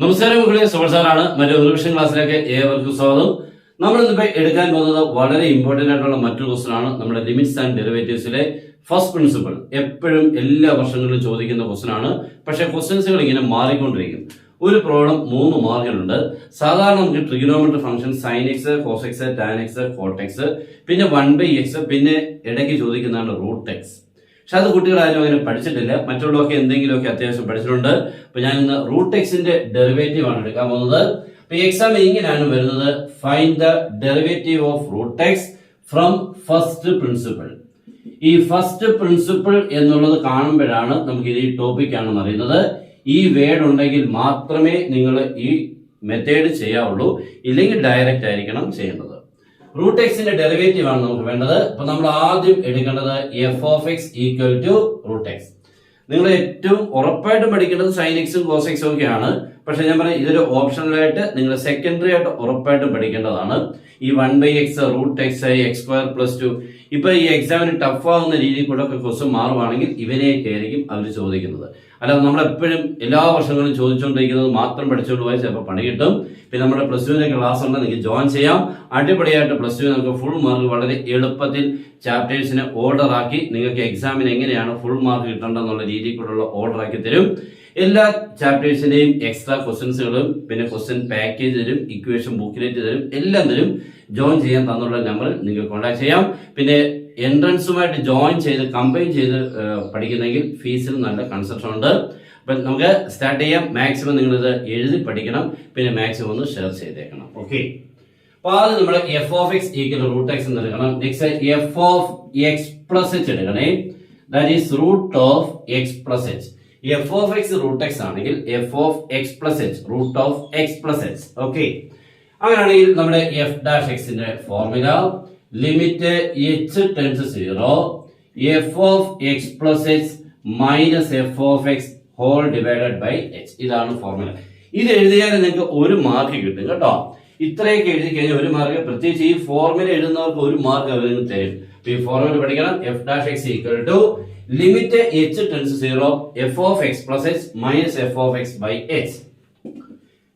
നമസ്കാരം മക്കളെ, സുബർ സാറാണ്. മറ്റൊരു റിവിഷൻ ക്ലാസ്സിലേക്ക് ഏവർക്കും സ്വാഗതം. നമ്മൾ ഇന്നിപ്പോ എടുക്കാൻ പോകുന്നത് വളരെ ഇമ്പോർട്ടന്റ് ആയിട്ടുള്ള മറ്റൊരു ക്വസ്റ്റൻ ആണ്. നമ്മുടെ ലിമിറ്റ്സ് ആൻഡ് ഡെറിവേറ്റീവ്സിലെ ഫസ്റ്റ് പ്രിൻസിപ്പിൾ. എപ്പോഴും എല്ലാ വർഷങ്ങളിലും ചോദിക്കുന്ന ക്വസ്റ്റൻ ആണ്. പക്ഷെ ക്വസ്റ്റൻസുകൾ ഇങ്ങനെ മാറിക്കൊണ്ടിരിക്കും. ഒരു പ്രോബ്ലം 3 മാർക്കിനുണ്ട്. സാധാരണ നമുക്ക് trigonometry function sine X, cos X, tan X, cot X, പിന്നെ 1/x, പിന്നെ ഇടയ്ക്ക് ചോദിക്കുന്നതാണ് റൂട്ട് എക്സ്. പക്ഷെ അത് കുട്ടികളാരും അങ്ങനെ പഠിച്ചിട്ടില്ല. മറ്റുള്ളവർക്ക് എന്തെങ്കിലുമൊക്കെ അത്യാവശ്യം പഠിച്ചിട്ടുണ്ട്. അപ്പൊ ഞാൻ ഇന്ന് റൂട്ട് എക്സിന്റെ ഡെറിവേറ്റീവ് ആണ് എടുക്കാൻ പോകുന്നത്. അപ്പൊ എക്സാം ഇങ്ങനെയാണ് വരുന്നത്: find the derivative of root X from first principle. ഈ ഫസ്റ്റ് പ്രിൻസിപ്പിൾ എന്നുള്ളത് കാണുമ്പോഴാണ് നമുക്ക് ഇത് ഈ ടോപ്പിക് ആണെന്ന് അറിയുന്നത്. ഈ വേർഡ് ഉണ്ടെങ്കിൽ മാത്രമേ നിങ്ങൾ ഈ മെത്തേഡ് ചെയ്യാവുള്ളൂ, ഇല്ലെങ്കിൽ ഡയറക്റ്റ് ആയിരിക്കണം ചെയ്യേണ്ടത്. റൂട്ട് എക്സിന്റെ ഡെറിവേറ്റീവ് ആണ് നമുക്ക് വേണ്ടത്. അപ്പൊ നമ്മൾ ആദ്യം എടുക്കേണ്ടത് F of X equal to root X. നിങ്ങൾ ഏറ്റവും ഉറപ്പായിട്ടും പഠിക്കേണ്ടത് സൈൻ എക്സും കോസ് എക്സും ഒക്കെയാണ്. പക്ഷെ ഞാൻ പറയാം, ഇതൊരു ഓപ്ഷണലായിട്ട് നിങ്ങൾ സെക്കൻഡറി ആയിട്ട് ഉറപ്പായിട്ടും പഠിക്കേണ്ടതാണ്. ഈ 1/x, റൂട്ട് എക്സ്, x²+2 ഇപ്പൊ ഈ എക്സാമിന് ടഫ് ആവുന്ന രീതിയിൽ കൂടെ ഒക്കെ ക്വസ്റ്റ്യൻ മാറുവാണെങ്കിൽ ഇവനെയൊക്കെ ആയിരിക്കും അവർ ചോദിക്കുന്നത്. അല്ലാതെ നമ്മളെപ്പോഴും എല്ലാ വർഷങ്ങളും ചോദിച്ചുകൊണ്ടിരിക്കുന്നത് മാത്രം പഠിച്ചുകൊണ്ട് പോയാൽ ചിലപ്പോൾ പണി കിട്ടും. പിന്നെ നമ്മുടെ +2 ക്ലാസ് ഉണ്ട്, നിങ്ങൾക്ക് ജോയിൻ ചെയ്യാം. അടിപൊളിയായിട്ട് +2 നമുക്ക് ഫുൾ മാർക്ക് വളരെ എളുപ്പത്തിൽ ചാപ്റ്റേഴ്സിനെ ഓർഡർ ആക്കി നിങ്ങൾക്ക് എക്സാമിന് എങ്ങനെയാണ് ഫുൾ മാർക്ക് കിട്ടേണ്ടതെന്നുള്ള രീതിയിൽ കൂടെയുള്ള ഓർഡർ ആക്കി തരും. എല്ലാ ചാപ്റ്റേഴ്സിന്റെയും എക്സ്ട്രാ ക്വസ്റ്റ്യൻസുകളും പിന്നെ ക്വസ്റ്റ്യൻ പാക്കേജ് തരും, ഇക്വേഷൻ ബുക്കിലേറ്റ് തരും, എല്ലാം തരും. ജോയിൻ ചെയ്യാൻ തന്നുള്ള നമ്പറിൽ നിങ്ങൾക്ക് കോൺടാക്ട് ചെയ്യാം. പിന്നെ എൻട്രൻസുമായിട്ട് ജോയിൻ ചെയ്ത് കമ്പൈൻ ചെയ്ത് പഠിക്കുന്നെങ്കിൽ ഫീസിൽ നല്ല കൺസെപ്ഷൻ ഉണ്ട്. അപ്പൊ നമുക്ക് സ്റ്റാർട്ട് ചെയ്യാം. മാക്സിമം നിങ്ങൾ ഇത് എഴുതി പഠിക്കണം, പിന്നെ മാക്സിമം ഒന്ന് ഷെയർ ചെയ്തേക്കണം. ഓക്കെ, അപ്പൊ ആദ്യം നമ്മൾ f of X equal root x എന്ന് എടുക്കണം. Next f of X plus h എടുക്കണേ. That is root of X plus h. F of x root x ആണെങ്കിൽ f of X plus H root of X plus h. Okay, അങ്ങനെയാണെങ്കിൽ നമ്മുടെ f dash എക്സിന്റെ formula limit h tends 0 f of X plus h minus f of x whole divided by h. ഇതാണ് formula. ഇത് എഴുതിയാൽ നിങ്ങൾക്ക് 1 mark കിട്ടും കേട്ടോ. ഇത്രയൊക്കെ എഴുതി കഴിഞ്ഞാൽ 1 മാർക്ക്. പ്രത്യേകിച്ച് ഈ ഫോർമുല എഴുതുന്നവർക്ക് 1 മാർക്ക് അവർ തരും. ഈ ഫോർമുല പഠിക്കണം. F dash x equal to limit h tends 0 f of X plus h minus f of x by h.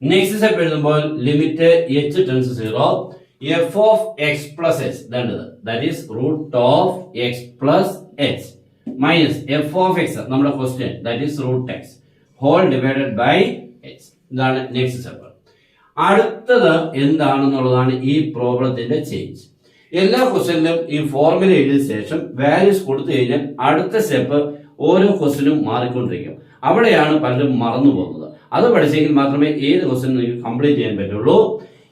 Next step എഴുതുമ്പോൾ limit h tends 0 f of X plus h, that is root of X plus h minus f of x, നമ്മുടെ question, that is root x whole divided by h. ഇതാണ് next step. അടുത്തത് എന്താണെന്നുള്ളതാണ് ഈ പ്രോബ്ലത്തിന്റെ change. എല്ലാ ക്വസ്റ്റ്യനിലും ഈ formula എഴുതിയ ശേഷം values കൊടുത്തു കഴിഞ്ഞാൽ അടുത്ത സ്റ്റെപ്പ് ഓരോ ക്വസ്റ്റ്യനും മാറിക്കൊണ്ടിരിക്കും. അവിടെയാണ് പലരും മറന്നു പോകുന്നത്. അത് പഠിച്ചെങ്കിൽ മാത്രമേ ഏത് ക്വസ്റ്റ്യൻ നിങ്ങൾക്ക് കംപ്ലീറ്റ് ചെയ്യാൻ പറ്റുള്ളൂ.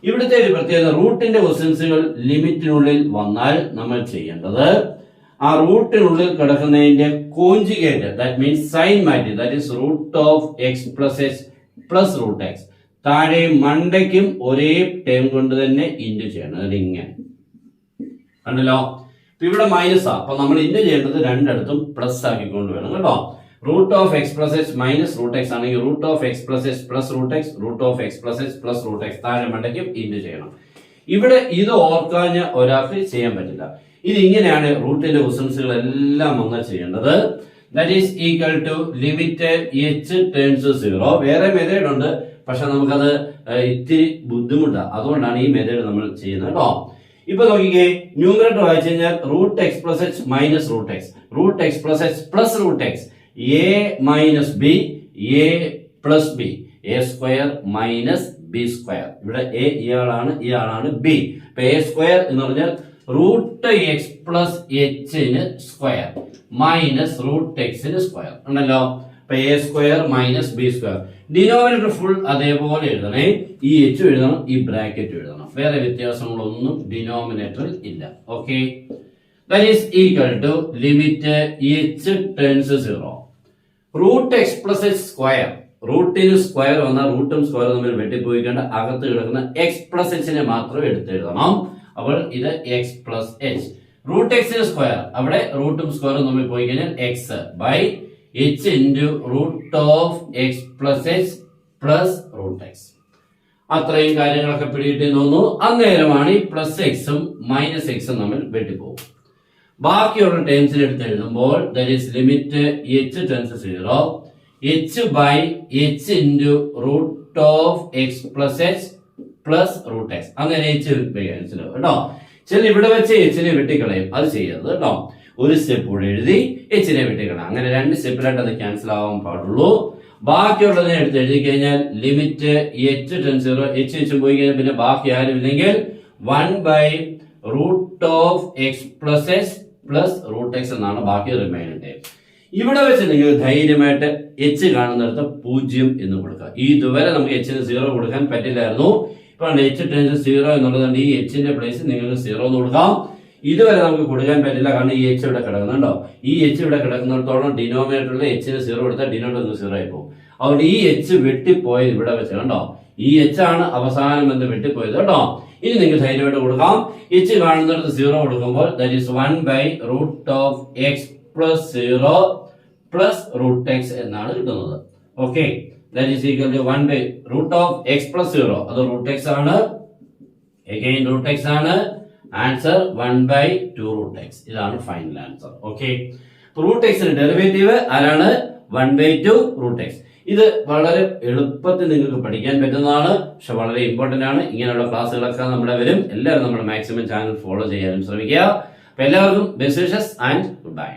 ഇവിടുത്തെ ഒരു പ്രത്യേകത, റൂട്ടിന്റെ ക്വസ്റ്റ്യൻസുകൾ ലിമിറ്റിനുള്ളിൽ വന്നാൽ നമ്മൾ ചെയ്യേണ്ടത് ആ റൂട്ടിനുള്ളിൽ കിടക്കുന്നതിന്റെ കോഞ്ചുഗേറ്റ്, ദാറ്റ് മീൻസ് സൈൻ മാറ്റി, that is root of X plus H plus root X, താഴെ മണ്ടയ്ക്കും ഒരേ ടേം കൊണ്ട് തന്നെ ഇൻറ്റു ചെയ്യണം. അതിങ്ങനെ കണ്ടല്ലോ. ഇവിടെ മൈനസ് ആ, അപ്പൊ നമ്മൾ ഇൻറ്റു ചെയ്യേണ്ടത് രണ്ടിടത്തും പ്ലസ് ആക്കിക്കൊണ്ട് വേണം കേട്ടോ. Root of X plus h minus root x ആണെങ്കിൽ root of X plus H plus root x, root of X plus H plus root X, താഴെ മണ്ടയ്ക്കും ഇൻറ്റു ചെയ്യണം. ഇവിടെ ഇത് ഓർക്കാഞ്ഞ ഒരാൾക്ക് ചെയ്യാൻ പറ്റില്ല. ഇത് ഇങ്ങനെയാണ് റൂട്ടിന്റെ ക്വസ്റ്റൻസുകളെല്ലാം വന്നാൽ ചെയ്യേണ്ടത്. That is equal to limit h turns 0. വേറെ മെത്തേഡ് ഉണ്ട്, പക്ഷെ നമുക്കത് ഇത്തിരി ബുദ്ധിമുട്ടാണ്. അതുകൊണ്ടാണ് ഈ മെത്തേഡ് നമ്മൾ ചെയ്യുന്നത് കേട്ടോ. ഇപ്പൊ നോക്കിക്കേ, ന്യൂമറേറ്റർ വായിച്ചു കഴിഞ്ഞാൽ root X plus h minus root x, root X plus H plus root x, a minus b, a plus b, a square minus b square. ഇവിടെ എ ഇയാളാണ് ബി. ഇപ്പൊ എ സ്ക്വയർ എന്ന് പറഞ്ഞാൽ റൂട്ട് എക്സ് പ്ലസ് എച്ചിന് square minus root എക്സിന് square ഉണ്ടല്ലോ. അപ്പൊ a square minus b square. Denominator full അതേപോലെ എഴുതണേ. ഈ എച്ച് എഴുതണം, ഈ ബ്രാക്കറ്റ് എഴുതണം. വേറെ വ്യത്യാസങ്ങളൊന്നും ഡിനോമിനേറ്ററിൽ ഇല്ല. Okay, that is equal to limit h tends 0 root X plus H square. റൂട്ടിന് സ്ക്വയർ വന്നാൽ റൂട്ടും സ്ക്വയറും തമ്മിൽ വെട്ടിപ്പോയിക്കേണ്ട അകത്ത് കിടക്കുന്ന എക്സ് പ്ലസ് എച്ചിനെ മാത്രം എടുത്തെഴുതണം. അപ്പോൾ ഇത് എക്സ് പ്ലസ് എച്ച്. റൂട്ട് എക്സിന് സ്ക്വയർ, അവിടെ റൂട്ടും സ്ക്വയറും തമ്മിൽ പോയി കഴിഞ്ഞാൽ X by H into root of X plus H plus root X. അത്രയും കാര്യങ്ങളൊക്കെ പിടികിട്ടി തോന്നുന്നു. അന്നേരമാണ് ഈ പ്ലസ് എക്സും മൈനസ് എക്സും തമ്മിൽ വെട്ടിപ്പോകും. ബാക്കിയുള്ള ടേംസിൽ എടുത്ത് എഴുതുമ്പോൾ that is limit h tends 0 h by h into root of X plus H plus root X. അങ്ങനെ എച്ച് മനസ്സിലാവും കേട്ടോ. ചില ഇവിടെ വെച്ച് എച്ചിനെ വെട്ടിക്കളയും, അത് ചെയ്യരുത് കേട്ടോ. ഒരു സ്റ്റെപ്പ് കൂടെ എഴുതി എച്ചിനെ വെട്ടിക്കളയാം. അങ്ങനെ 2 സ്റ്റെപ്പിലായിട്ട് അത് ക്യാൻസൽ ആവാൻ പാടുള്ളൂ. ബാക്കിയുള്ളതിനെ എടുത്ത് എഴുതി കഴിഞ്ഞാൽ ലിമിറ്റ് എച്ച് ടെൻ 0 എച്ച് പോയി കഴിഞ്ഞാൽ പിന്നെ ബാക്കി ആരും ഇല്ലെങ്കിൽ 1 of X plus H plus root X എന്നാണ് ബാക്കി റിമൈൻഡ്. ഇവിടെ വെച്ച് നിങ്ങൾ ധൈര്യമായിട്ട് എച്ച് കാണുന്നിടത്ത് 0 എന്ന് കൊടുക്കുക. ഇതുവരെ നമുക്ക് എച്ചിന് 0 കൊടുക്കാൻ പറ്റില്ലായിരുന്നു. ഇപ്പൊ എച്ച് ടെൻസ് 0 എന്നുള്ളതുകൊണ്ട് ഈ എച്ചിന്റെ പ്ലേസ് നിങ്ങൾക്ക് 0 എന്ന് കൊടുക്കാം. ഇതുവരെ നമുക്ക് കൊടുക്കാൻ പറ്റില്ല, കാരണം ഈ എച്ച് ഇവിടെ കിടക്കുന്നുണ്ടോ. ഈ എച്ച് ഇവിടെ കിടക്കുന്നിടത്തോളം ഡിനോമിനേറ്ററിൽ എച്ചിന് 0 കൊടുത്താൽ ഡിനോമിനേറ്റർ 0 ആയി പോകും. അതുകൊണ്ട് ഈ എച്ച് വെട്ടിപ്പോയത് ഇവിടെ വെച്ച് കണ്ടോ, ഈ എച്ച് ആണ് അവസാനം എന്ന് വെട്ടിപ്പോയത് കേട്ടോ. ഇനി നിങ്ങൾക്ക് ധൈര്യമായിട്ട് കൊടുക്കാം. എച്ച് കാണുന്നിടത്ത് 0 കൊടുക്കുമ്പോൾ that is 1 of X plus 0 plus root X എന്നാണ് കിട്ടുന്നത്. Okay, that is equal to 1 of X plus 0. അത് റൂട്ട് എക്സ് ആണ്. Again റൂട്ട് എക്സ് ആണ്. ആൻസർ 1/2 റൂട്ട് എക്സ്. ഇതാണ് ഫൈനൽ ആൻസർ. ഓക്കെ, റൂട്ട് എക്സിന്റെ ഡെറിവേറ്റീവ് ആരാണ്? 1/2 റൂട്ട് എക്സ്. ഇത് വളരെ എളുപ്പത്തിൽ നിങ്ങൾക്ക് പഠിക്കാൻ പറ്റുന്നതാണ്, പക്ഷെ വളരെ ഇമ്പോർട്ടന്റ് ആണ്. ഇങ്ങനെയുള്ള ക്ലാസ്സുകളൊക്കെ നമ്മുടെ വരും. എല്ലാവരും നമ്മുടെ മാക്സിമം ചാനൽ ഫോളോ ചെയ്യാനും ശ്രമിക്കുക. അപ്പൊ എല്ലാവർക്കും best wishes and good bye.